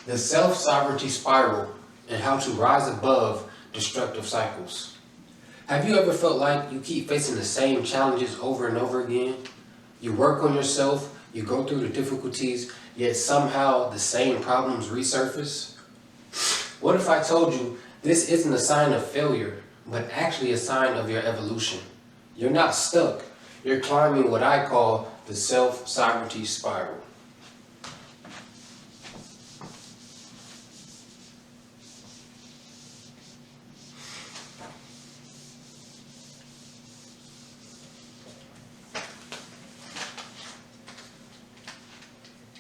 the self-sovereignty spiral, and how to rise above destructive cycles. Have you ever felt like you keep facing the same challenges over and over again? You work on yourself, you go through the difficulties, yet somehow the same problems resurface? What if I told you this isn't a sign of failure, but actually a sign of your evolution? You're not stuck, you're climbing what I call the self-sovereignty spiral.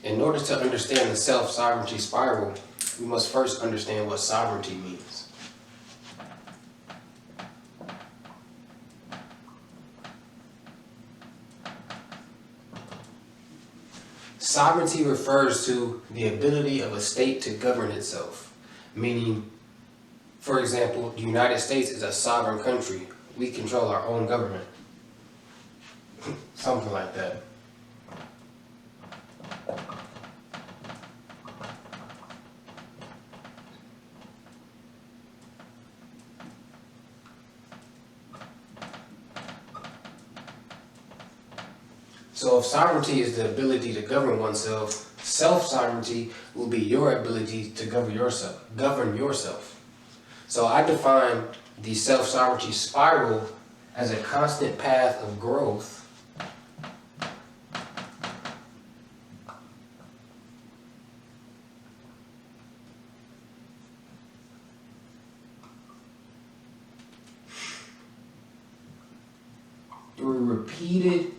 In order to understand the self-sovereignty spiral, we must first understand what sovereignty means. Sovereignty refers to the ability of a state to govern itself, meaning, for example, the United States is a sovereign country. We control our own government. Something like that. So if sovereignty is the ability to govern oneself, self-sovereignty will be your ability to govern yourself. So I define the self-sovereignty spiral as a constant path of growth through repeated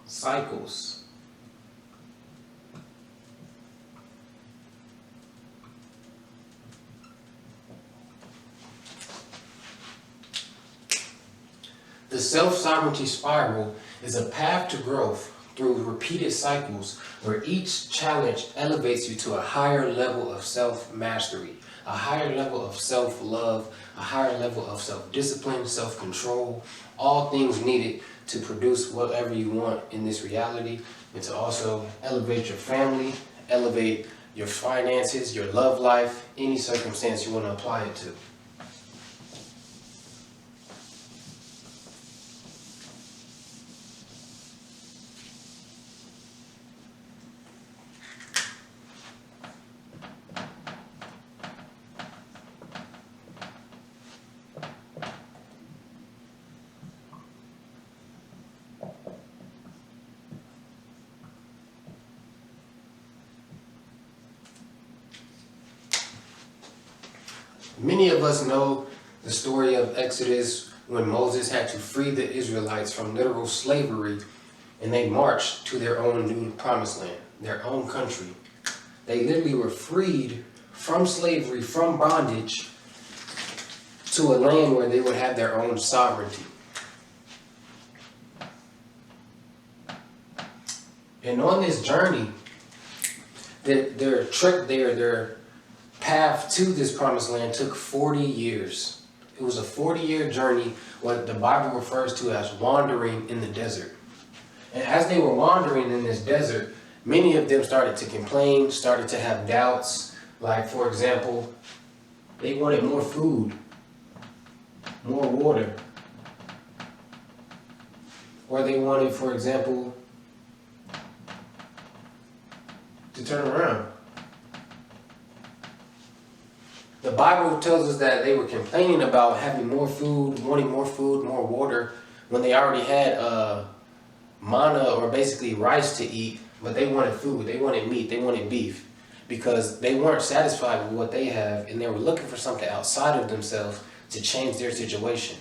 cycles. The self-sovereignty spiral is a path to growth through repeated cycles where each challenge elevates you to a higher level of self-mastery, a higher level of self-love, a higher level of self-discipline, self-control, all things needed to produce whatever you want in this reality, and to also elevate your family, elevate your finances, your love life, any circumstance you want to apply it to. Many of us know the story of Exodus when Moses had to free the Israelites from literal slavery and they marched to their own new promised land, their own country. They literally were freed from slavery, from bondage, to a land where they would have their own sovereignty. And on this journey, their trip there, their path to this promised land took 40 years. It was a 40-year journey, what the Bible refers to as wandering in the desert. And as they were wandering in this desert, many of them started to complain, started to have doubts. Like, for example, they wanted more food, more water. Or they wanted, for example, to turn around. The Bible tells us that they were complaining about having more food, wanting more food, more water, when they already had manna, or basically rice, to eat, but they wanted food, they wanted meat, they wanted beef, because they weren't satisfied with what they have, and they were looking for something outside of themselves to change their situation.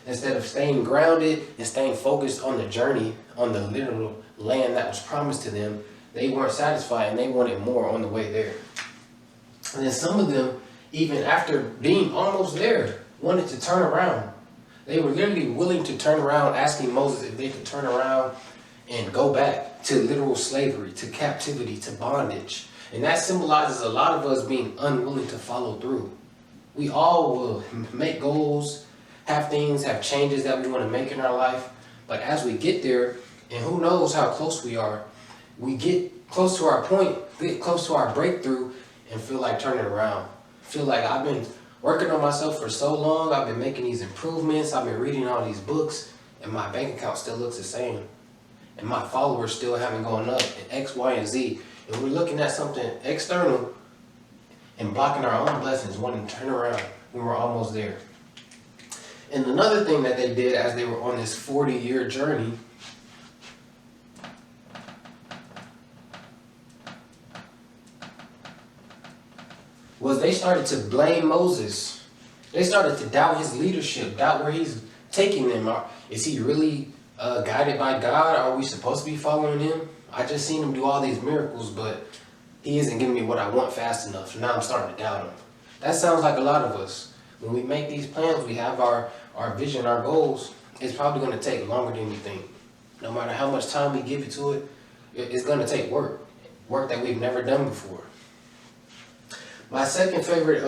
Instead of staying grounded and staying focused on the journey, on the literal land that was promised to them, they weren't satisfied and they wanted more on the way there. And then some of them, even after being almost there, wanted to turn around. They were literally willing to turn around, asking Moses if they could turn around and go back to literal slavery, to captivity, to bondage. And that symbolizes a lot of us being unwilling to follow through. We all will make goals, have things, have changes that we want to make in our life. But as we get there, and who knows how close we are, we get close to our point, get close to our breakthrough, and feel like turning around. Feel like I've been working on myself for so long, I've been making these improvements, I've been reading all these books, and my bank account still looks the same. And my followers still haven't gone up, and X, Y, and Z. And we're looking at something external and blocking our own blessings, wanting to turn around when we're almost there. And another thing that they did as they were on this 40-year journey was they started to blame Moses. They started to doubt his leadership, doubt where he's taking them. Is he really guided by God? Are we supposed to be following him? I just seen him do all these miracles, but he isn't giving me what I want fast enough. Now I'm starting to doubt him. That sounds like a lot of us. When we make these plans, we have our vision, our goals. It's probably going to take longer than we think. No matter how much time we give it to it, it's going to take work. Work that we've never done before. My second favorite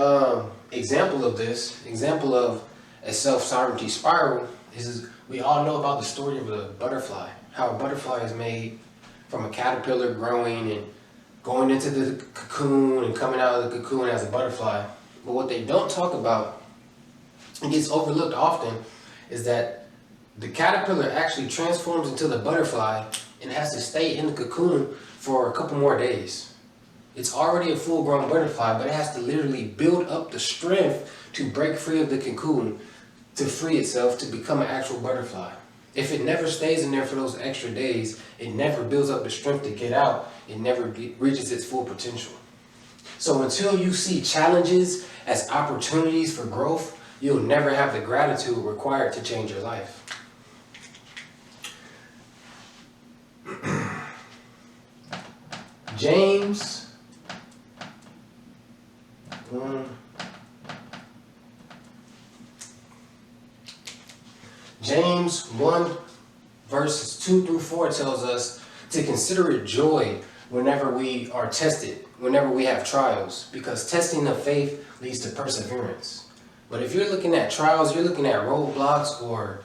example of a self-sovereignty spiral is we all know about the story of the butterfly. How a butterfly is made from a caterpillar growing and going into the cocoon and coming out of the cocoon as a butterfly. But what they don't talk about, and gets overlooked often, is that the caterpillar actually transforms into the butterfly and has to stay in the cocoon for a couple more days. It's already a full-grown butterfly, but it has to literally build up the strength to break free of the cocoon, to free itself, to become an actual butterfly. If it never stays in there for those extra days, it never builds up the strength to get out, it never reaches its full potential. So until you see challenges as opportunities for growth, you'll never have the gratitude required to change your life. James 1 verses 2 through 4 tells us to consider it joy whenever we are tested, whenever we have trials, because testing of faith leads to perseverance. But if you're looking at trials, you're looking at roadblocks or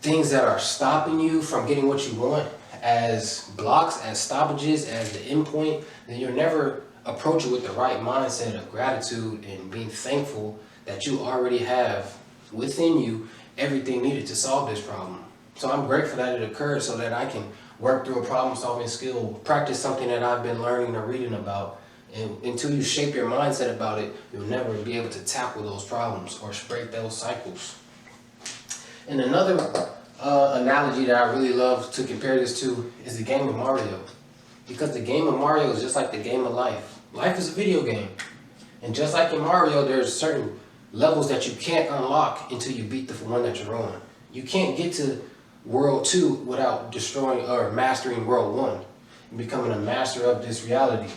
things that are stopping you from getting what you want as blocks, as stoppages, as the end point, then you'll never approach it with the right mindset of gratitude and being thankful that you already have within you everything needed to solve this problem. So I'm grateful that it occurred so that I can work through a problem-solving skill, practice something that I've been learning or reading about. And until you shape your mindset about it, you'll never be able to tackle those problems or break those cycles. And another analogy that I really love to compare this to is the game of Mario. Because the game of Mario is just like the game of life. Life is a video game. And just like in Mario, there's certain levels that you can't unlock until you beat the one that you're on. You can't get to World 2 without destroying or mastering World 1 and becoming a master of this reality.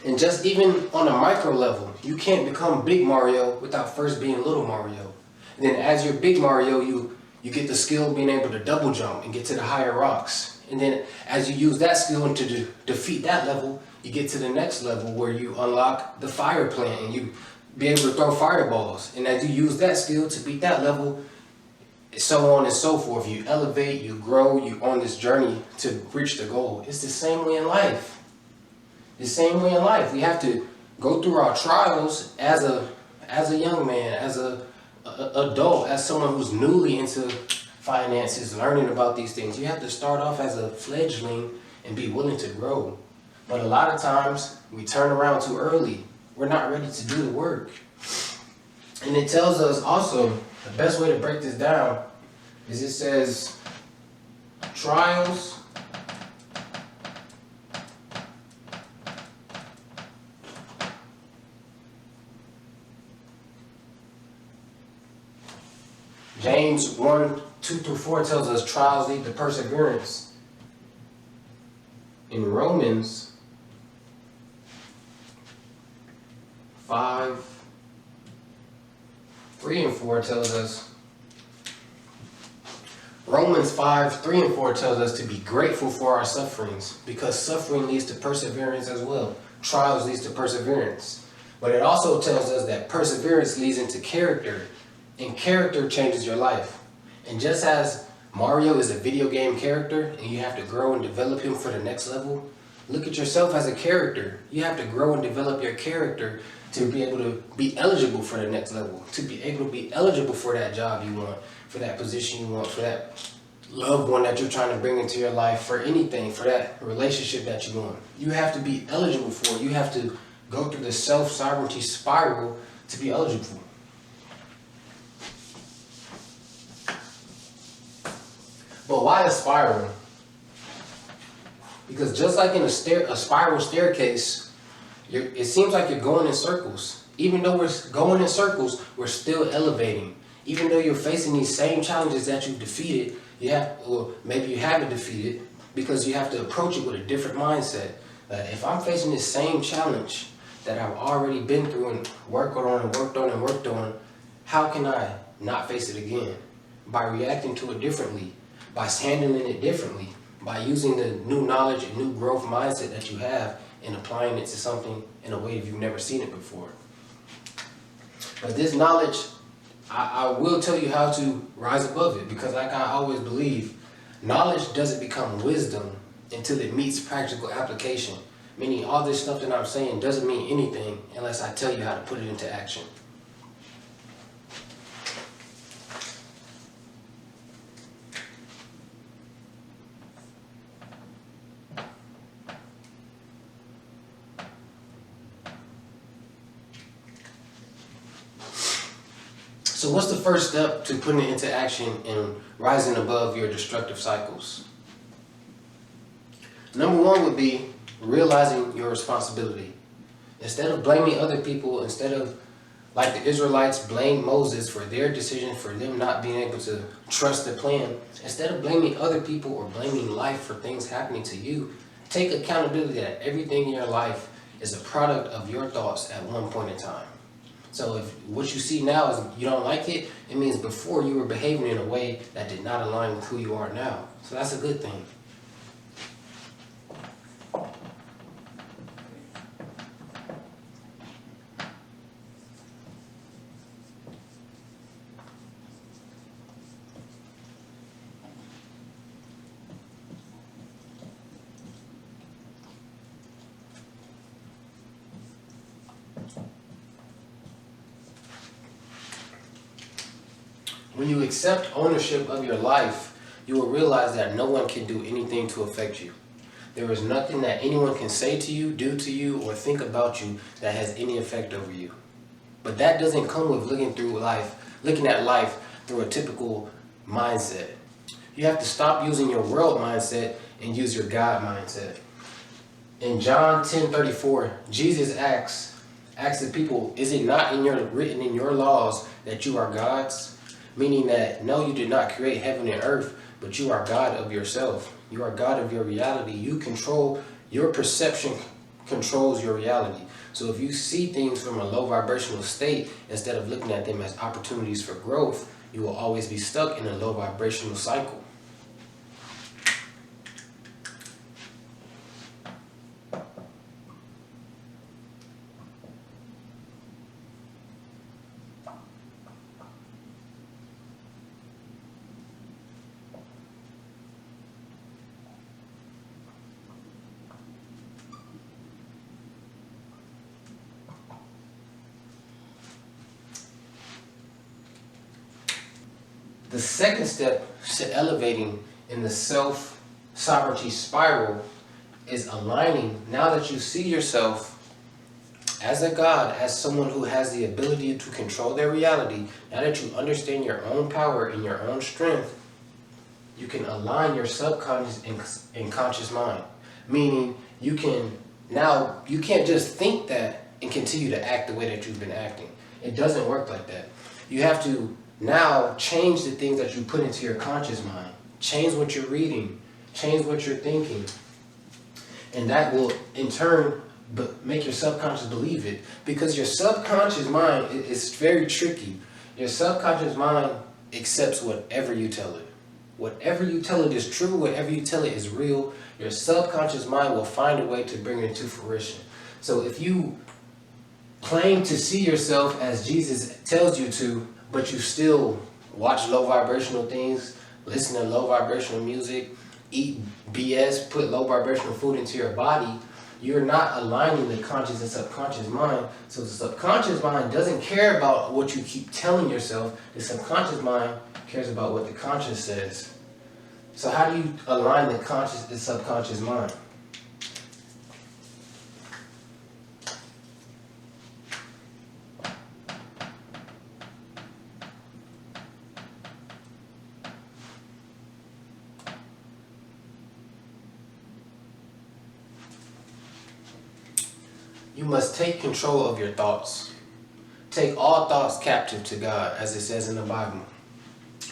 And just even on a micro level, you can't become Big Mario without first being Little Mario. And then as you're Big Mario, you get the skill of being able to double jump and get to the higher rocks. And then as you use that skill to defeat that level, you get to the next level where you unlock the fire plant and you be able to throw fireballs. And as you use that skill to beat that level, so on and so forth, you elevate, you grow, you on this journey to reach the goal. It's the same way in life. The same way in life. We have to go through our trials as a young man, as a adult, as someone who's newly into finances, learning about these things. You have to start off as a fledgling and be willing to grow. But a lot of times we turn around too early. We're not ready to do the work. And it tells us also, the best way to break this down is it says, trials James 1, 2 through 4 tells us trials lead to perseverance. In Romans 5, 3 and 4 tells us, Romans 5, 3 and 4 tells us to be grateful for our sufferings, because suffering leads to perseverance as well. Trials leads to perseverance. But it also tells us that perseverance leads into character, and character changes your life. And just as Mario is a video game character and you have to grow and develop him for the next level. Look at yourself as a character. You have to grow and develop your character to be able to be eligible for the next level, to be able to be eligible for that job you want, for that position you want, for that loved one that you're trying to bring into your life, for anything, for that relationship that you want. You have to be eligible for it. You have to go through the self-sovereignty spiral to be eligible. But why a spiral? Because just like in a spiral staircase, it seems like you're going in circles. Even though we're going in circles, we're still elevating. Even though you're facing these same challenges that you've defeated, or maybe you haven't defeated, because you have to approach it with a different mindset. If I'm facing this same challenge that I've already been through and worked on, how can I not face it again? By reacting to it differently, by handling it differently, by using the new knowledge and new growth mindset that you have and applying it to something in a way that you've never seen it before. But this knowledge, I will tell you how to rise above it, because like I always believe, knowledge doesn't become wisdom until it meets practical application. Meaning all this stuff that I'm saying doesn't mean anything unless I tell you how to put it into action. So what's the first step to putting it into action and rising above your destructive cycles? Number one would be realizing your responsibility. Instead of blaming other people, instead of, like the Israelites blamed Moses for their decision, for them not being able to trust the plan, instead of blaming other people or blaming life for things happening to you, take accountability that everything in your life is a product of your thoughts at one point in time. So if what you see now is you don't like it, it means before you were behaving in a way that did not align with who you are now. So that's a good thing. When you accept ownership of your life, you will realize that no one can do anything to affect you. There is nothing that anyone can say to you, do to you, or think about you that has any effect over you. But that doesn't come with looking at life through a typical mindset. You have to stop using your world mindset and use your God mindset. In John 10:34, Jesus asks the people, is it not written in your laws that you are God's? Meaning that, no, you did not create heaven and earth, but you are God of yourself. You are God of your reality. You control, your perception controls your reality. So if you see things from a low vibrational state, instead of looking at them as opportunities for growth, you will always be stuck in a low vibrational cycle. The second step to elevating in the self-sovereignty spiral is aligning. Now that you see yourself as a God, as someone who has the ability to control their reality, now that you understand your own power and your own strength, you can align your subconscious and conscious mind. Meaning you can't just think that and continue to act the way that you've been acting. It doesn't work like that. You have to now change the things that you put into your conscious mind. Change what you're reading. Change what you're thinking. And that will, in turn, make your subconscious believe it. Because your subconscious mind is very tricky. Your subconscious mind accepts whatever you tell it. Whatever you tell it is true. Whatever you tell it is real. Your subconscious mind will find a way to bring it into fruition. So if you claim to see yourself as Jesus tells you to, but you still watch low vibrational things, listen to low vibrational music, eat BS, put low vibrational food into your body, you're not aligning the conscious and subconscious mind. So the subconscious mind doesn't care about what you keep telling yourself. The subconscious mind cares about what the conscious says. So how do you align the conscious and subconscious mind? You must take control of your thoughts. Take all thoughts captive to God, as it says in the Bible.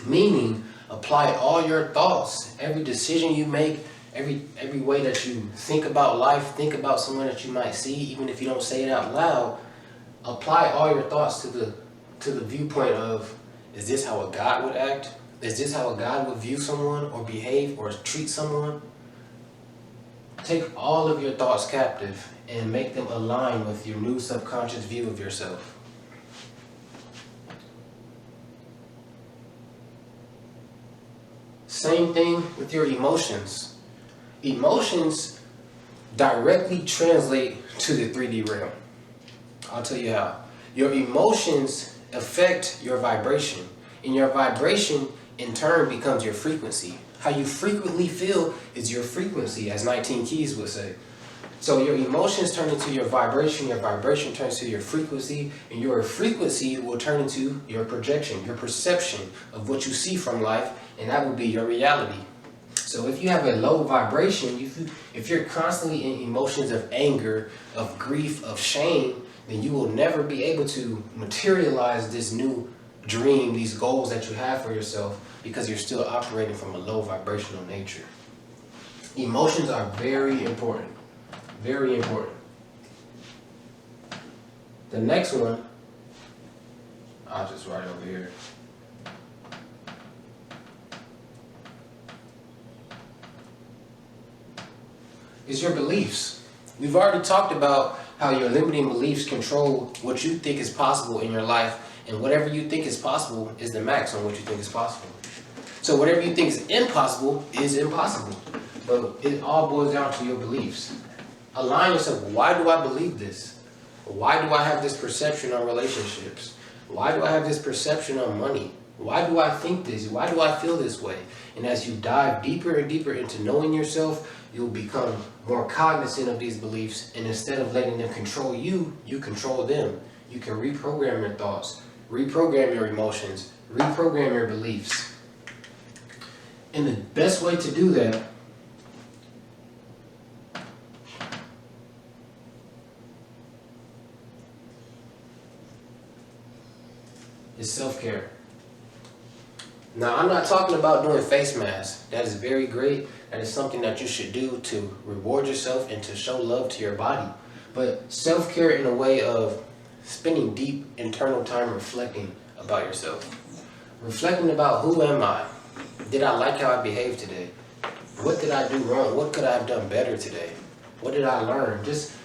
Meaning, apply all your thoughts, every decision you make, every way that you think about life, think about someone that you might see, even if you don't say it out loud. Apply all your thoughts to the viewpoint of, is this how a God would act? Is this how a God would view someone or behave or treat someone? Take all of your thoughts captive and make them align with your new subconscious view of yourself. Same thing with your emotions. Emotions directly translate to the 3D realm. I'll tell you how. Your emotions affect your vibration, and your vibration in turn becomes your frequency. How you frequently feel is your frequency, as 19 Keys would say. So your emotions turn into your vibration turns to your frequency, and your frequency will turn into your projection, your perception of what you see from life, and that will be your reality. So if you have a low vibration, if you're constantly in emotions of anger, of grief, of shame, then you will never be able to materialize this new dream, these goals that you have for yourself, because you're still operating from a low vibrational nature. Emotions are very important. Very important. The next one, I'll just write over here. Is your beliefs. We've already talked about how your limiting beliefs control what you think is possible in your life, and whatever you think is possible is the max on what you think is possible. So whatever you think is impossible is impossible. But it all boils down to your beliefs. Align yourself. Why do I believe this? Why do I have this perception on relationships? Why do I have this perception on money? Why do I think this? Why do I feel this way? And as you dive deeper and deeper into knowing yourself, you'll become more cognizant of these beliefs. And instead of letting them control you, you control them. You can reprogram your thoughts, reprogram your emotions, reprogram your beliefs. And the best way to do that is self-care. Now, I'm not talking about doing face masks. That is very great. That is something that you should do to reward yourself and to show love to your body. But self-care in a way of spending deep internal time reflecting about yourself. Reflecting about, who am I? Did I like how I behaved today? What did I do wrong? What could I have done better today? What did I learn? Just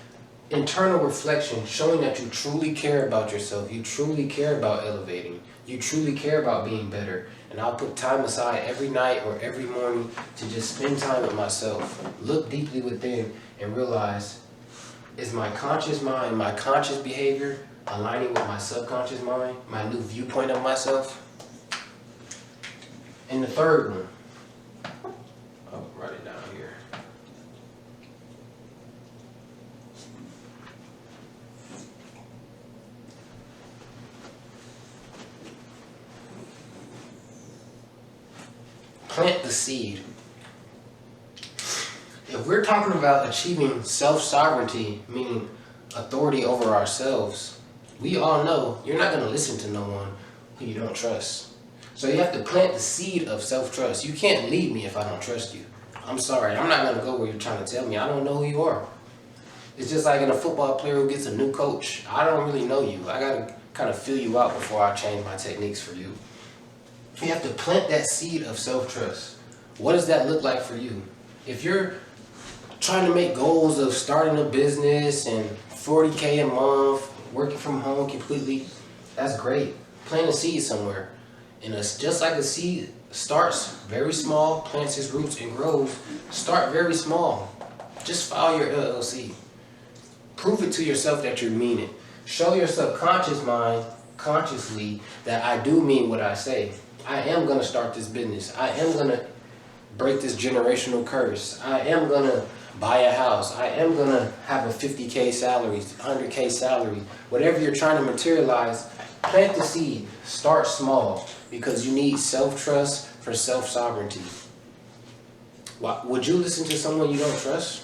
internal reflection, showing that you truly care about yourself. You truly care about elevating. You truly care about being better. And I'll put time aside every night or every morning to just spend time with myself. Look deeply within and realize, is my conscious mind, my conscious behavior aligning with my subconscious mind, my new viewpoint of myself? And the third one, I'll write it down here. Plant the seed. If we're talking about achieving self-sovereignty, meaning authority over ourselves, we all know you're not going to listen to no one who you don't trust. So you have to plant the seed of self-trust. You can't lead me if I don't trust you. I'm sorry, I'm not going to go where you're trying to tell me. I don't know who you are. It's just like in a football player who gets a new coach. I don't really know you. I got to kind of feel you out before I change my techniques for you. You have to plant that seed of self-trust. What does that look like for you? If you're trying to make goals of starting a business and $40K a month, working from home completely, that's great. Plant a seed somewhere. And it's just like a seed starts very small, plants its roots and grows. Start very small. Just file your LLC. Prove it to yourself that you mean it. Show your subconscious mind consciously that I do mean what I say. I am going to start this business. I am going to break this generational curse. I am going to buy a house. I am going to have a 50K salary, 100K salary. Whatever you're trying to materialize, plant the seed. Start small because you need self-trust for self-sovereignty. Would you listen to someone you don't trust?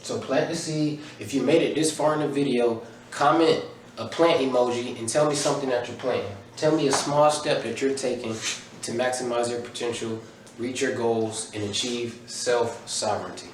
So plant the seed. If you made it this far in the video, comment a plant emoji and tell me something that you're planting. Tell me a small step that you're taking to maximize your potential, reach your goals, and achieve self-sovereignty.